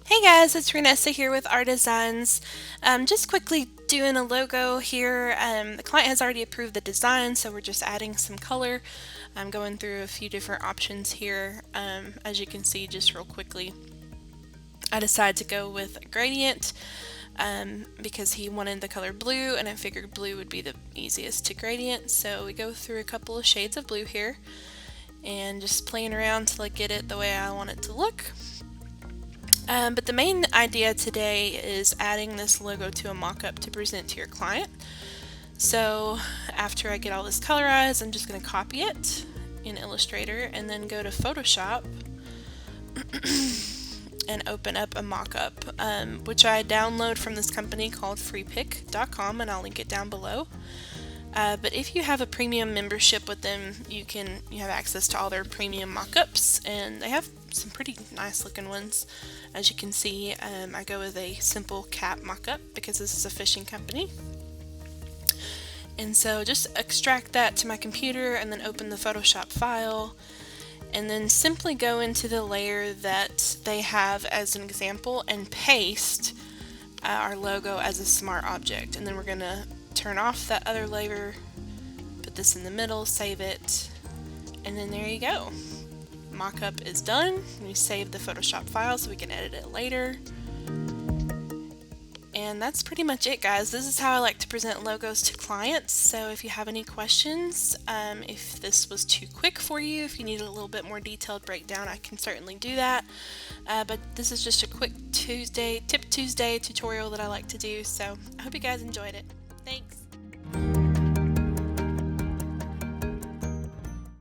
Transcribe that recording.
Hey guys, it's Renessa here with R.Designs. Just quickly doing a logo here. The client has already approved the design, so we're just adding some color. I'm going through a few different options here. As you can see, just real quickly, I decided to go with a gradient because he wanted the color blue, and I figured blue would be the easiest to gradient. So we go through a couple of shades of blue here and just playing around till I get it the way I want it to look. But the main idea today is adding this logo to a mock-up to present to your client. So after I get all this colorized, I'm just going to copy it in Illustrator and then go to Photoshop and open up a mock-up, which I download from this company called freepik.com, and I'll link it down below. But if you have a premium membership with them, you have access to all their premium mock-ups, and they have some pretty nice looking ones. As you can see, I go with a simple cat mock-up because this is a fishing company. And so just extract that to my computer and then open the Photoshop file, and then simply go into the layer that they have as an example and paste our logo as a smart object. And then we're going to turn off that other layer, put this in the middle, save it, and then there you go. Mockup is done. We save the Photoshop file so we can edit it later. And that's pretty much it, guys. This is how I like to present logos to clients. So if you have any questions, if this was too quick for you, if you need a little bit more detailed breakdown, I can certainly do that. But this is just a quick Tip Tuesday tutorial that I like to do. So I hope you guys enjoyed it. Thanks.